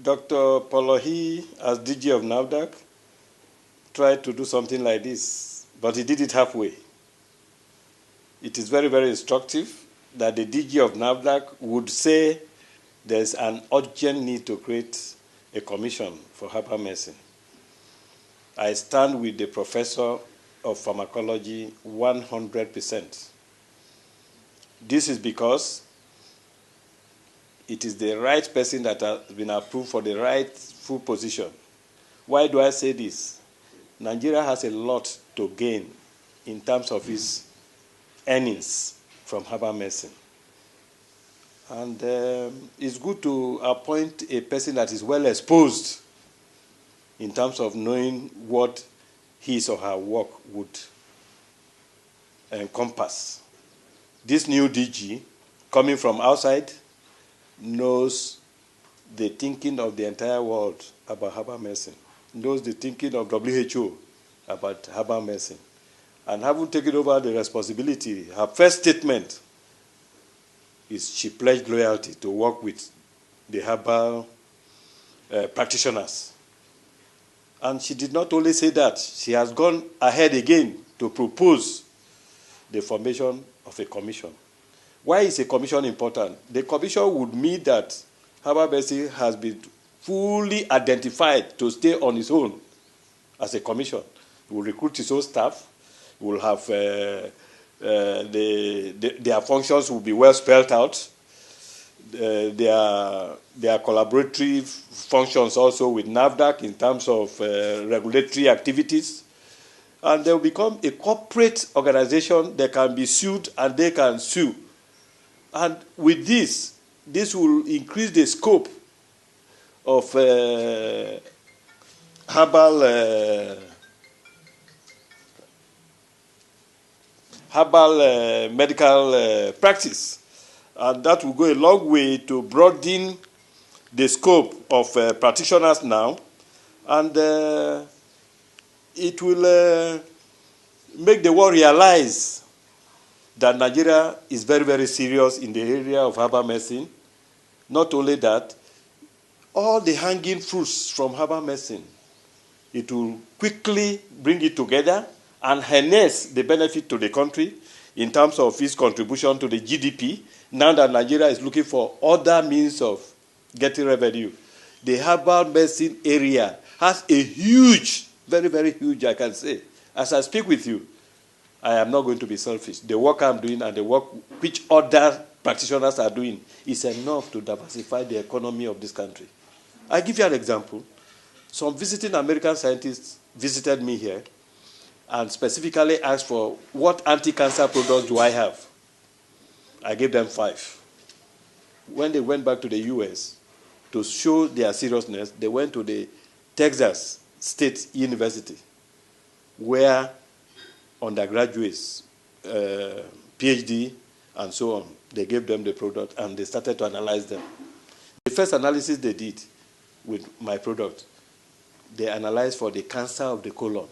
Dr. Polohi, as DG of NAFDAC, tried to do something like this, but he did it halfway. It is very, very instructive that the DG of NAFDAC would say there's an urgent need to create a commission for herbal medicine. I stand with the professor of pharmacology 100%. This is because it is the right person that has been approved for the rightful position. Why do I say this? Nigeria has a lot to gain in terms of its earnings from herbal medicine. And it's good to appoint a person that is well exposed in terms of knowing what his or her work would encompass. This new DG, coming from outside, knows the thinking of the entire world about herbal medicine, knows the thinking of WHO about herbal medicine. And having taken over the responsibility, her first statement is she pledged loyalty to work with the herbal practitioners. And she did not only say that, she has gone ahead again to propose the formation of a commission. Why is a commission important? The commission would mean that herbal medicine has been fully identified to stay on its own as a commission. It will recruit its own staff, will have their functions will be well spelled out. Their collaboratory functions also with NAFDAC in terms of regulatory activities. And they will become a corporate organization that can be sued and they can sue. And with this will increase the scope of herbal medical practice. And that will go a long way to broaden the scope of practitioners now. And it will make the world realize that Nigeria is very, very serious in the area of herbal medicine. Not only that, all the hanging fruits from herbal medicine, it will quickly bring it together and harness the benefit to the country in terms of its contribution to the GDP, now that Nigeria is looking for other means of getting revenue. The herbal medicine area has a huge, very, very huge, I can say. As I speak with you, I am not going to be selfish. The work I'm doing and the work which other practitioners are doing is enough to diversify the economy of this country. I give you an example. Some visiting American scientists visited me here and specifically asked for what anti-cancer products do I have. I gave them 5. When they went back to the US to show their seriousness, they went to the Texas State University, where undergraduates, PhD, and so on, they gave them the product and they started to analyze them. The first analysis they did with my product, they analyzed for the cancer of the colon.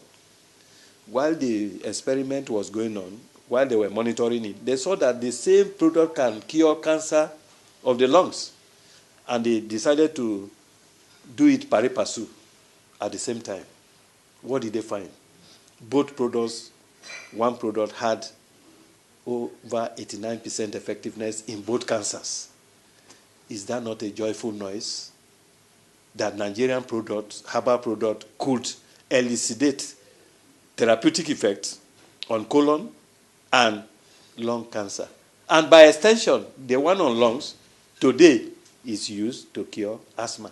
While the experiment was going on, while they were monitoring it, they saw that the same product can cure cancer of the lungs. And they decided to do it pari passu at the same time. What did they find? Both products, one product had over 89% effectiveness in both cancers. Is that not a joyful noise? That Nigerian product, herbal product, could elucidate therapeutic effects on colon and lung cancer. And by extension, the one on lungs today is used to cure asthma.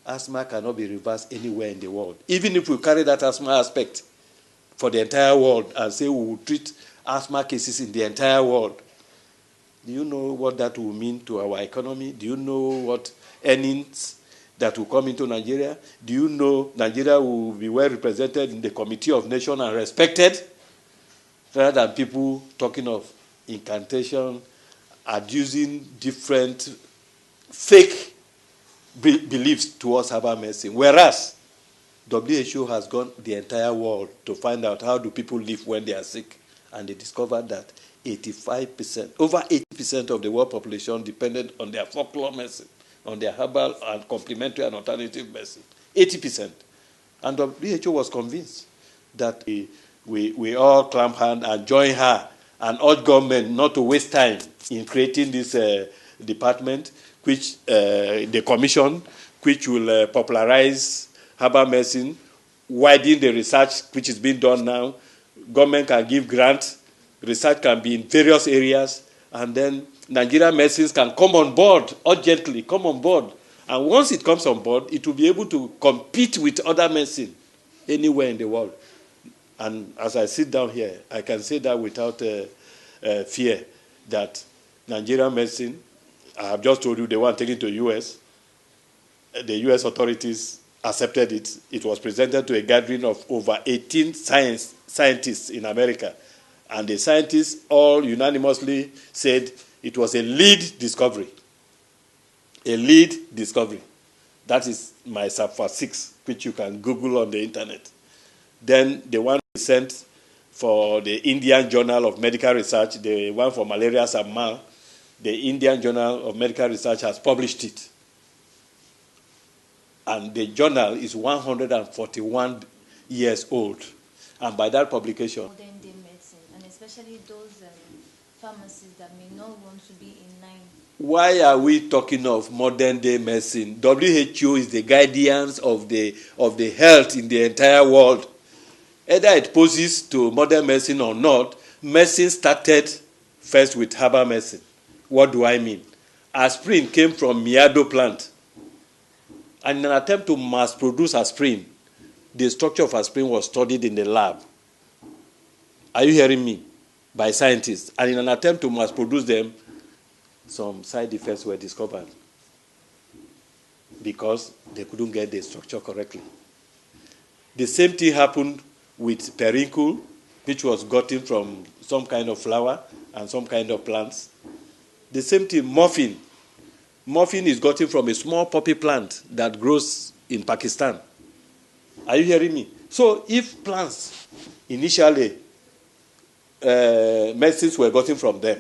Asthma cannot be reversed anywhere in the world. Even if we carry that asthma aspect for the entire world and say we will treat asthma cases in the entire world, do you know what that will mean to our economy? Do you know what earnings that will come into Nigeria? Do you know Nigeria will be well represented in the Committee of Nations and respected, rather than people talking of incantation, adducing different fake beliefs towards herbal medicine? Whereas WHO has gone the entire world to find out how do people live when they are sick, and they discovered that 85%, over 80% of the world population depended on their folklore medicine. on their herbal and complementary and alternative medicine. 80%. And WHO was convinced that we all clamp hand and join her and urge government not to waste time in creating this department, which the commission, which will popularize herbal medicine, widen the research which is being done now. Government can give grants, research can be in various areas, and then Nigerian medicines can come on board, urgently come on board. And once it comes on board, it will be able to compete with other medicine anywhere in the world. And as I sit down here, I can say that without fear, that Nigerian medicine, I have just told you the one taken to the U.S., the U.S. authorities accepted it. It was presented to a gathering of over 18 scientists in America. And the scientists all unanimously said it was a lead discovery. A lead discovery. That is my SAPFA 6, which you can Google on the internet. Then the one we sent for the Indian Journal of Medical Research, the one for malaria SAPMA, the Indian Journal of Medical Research has published it. And the journal is 141 years old. And by that publication, modern day medicine, and especially those pharmacies that may not want to be in line. Why are we talking of modern day medicine? WHO is the guardians of the health in the entire world. Either it poses to modern medicine or not, medicine started first with herbal medicine. What do I mean? Aspirin came from miado plant. And in an attempt to mass produce aspirin, the structure of aspirin was studied in the lab. Are you hearing me? By scientists. And in an attempt to mass produce them, some side effects were discovered because they couldn't get the structure correctly. The same thing happened with periwinkle, which was gotten from some kind of flower and some kind of plants. The same thing, morphine. Morphine is gotten from a small poppy plant that grows in Pakistan. Are you hearing me? So if plants, initially, medicines were gotten from them,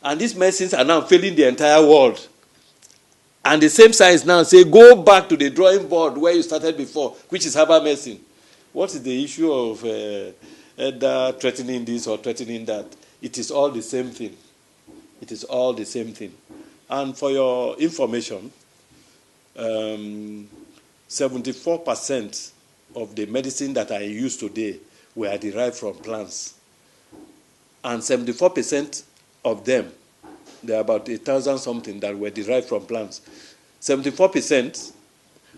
and these medicines are now failing the entire world, and the same science now say, go back to the drawing board where you started before, which is herbal medicine. What is the issue of either threatening this or threatening that? It is all the same thing. It is all the same thing. And for your information, 74% of the medicine that I use today were derived from plants. And 74% of them, there are about 1,000 something that were derived from plants. 74%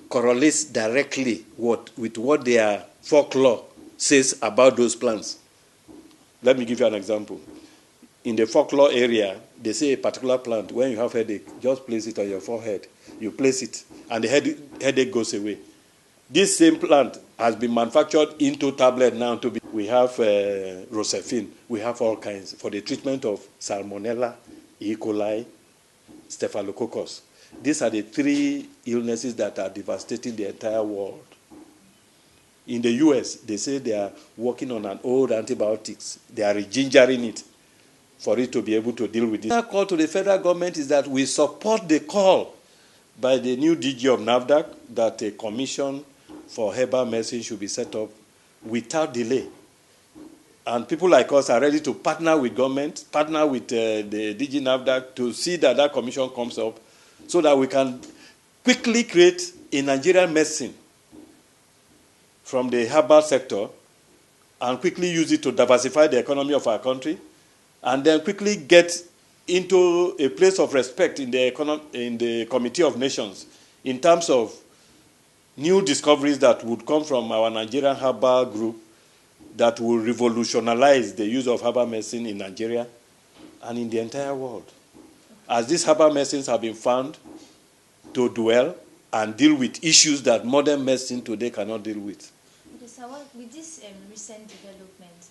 correlates directly with what their folklore says about those plants. Let me give you an example. In the folklore area, they say a particular plant, when you have headache, just place it on your forehead. You place it, and the headache goes away. This same plant has been manufactured into tablet now to be. We have Rocephin. We have all kinds for the treatment of Salmonella, E. coli, Staphylococcus. These are the 3 illnesses that are devastating the entire world. In the U.S., they say they are working on an old antibiotics. They are regingering it for it to be able to deal with this. Our call to the federal government is that we support the call by the new DG of NAFDAC that a commission for herbal medicine should be set up without delay. And people like us are ready to partner with government, partner with the DG NAFDAC to see that that commission comes up so that we can quickly create a Nigerian medicine from the herbal sector and quickly use it to diversify the economy of our country, and then quickly get into a place of respect in the Committee of Nations in terms of new discoveries that would come from our Nigerian herbal group that will revolutionize the use of herbal medicine in Nigeria and in the entire world. As these herbal medicines have been found to dwell and deal with issues that modern medicine today cannot deal with. Okay, so with this recent development,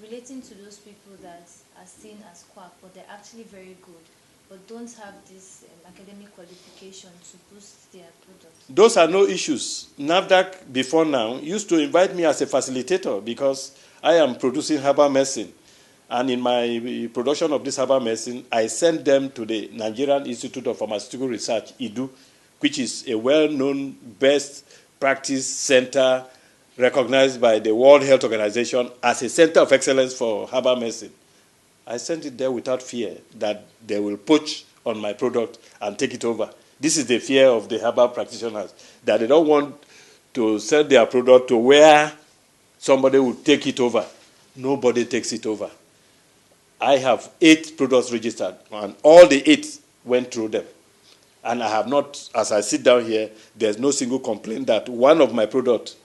relating to those people that are seen as quack, but they're actually very good, but don't have this academic qualification to boost their products? Those are no issues. NAFDAC, before now, used to invite me as a facilitator because I am producing herbal medicine. And in my production of this herbal medicine, I sent them to the Nigerian Institute of Pharmaceutical Research, IDU, which is a well-known best practice center recognized by the World Health Organization as a center of excellence for herbal medicine. I sent it there without fear that they will poach on my product and take it over. This is the fear of the herbal practitioners, that they don't want to sell their product to where somebody will take it over. Nobody takes it over. I have 8 products registered, and all the 8 went through them. And I have not, as I sit down here, there's no single complaint that one of my products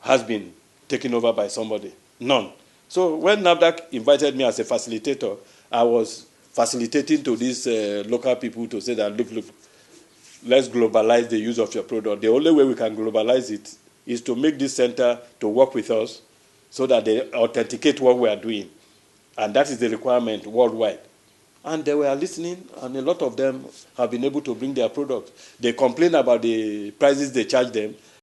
has been taken over by somebody. None. So when NAFDAC invited me as a facilitator, I was facilitating to these local people to say that, look, let's globalize the use of your product. The only way we can globalize it is to make this center to work with us so that they authenticate what we are doing. And that is the requirement worldwide. And they were listening, and a lot of them have been able to bring their products. They complain about the prices they charge them,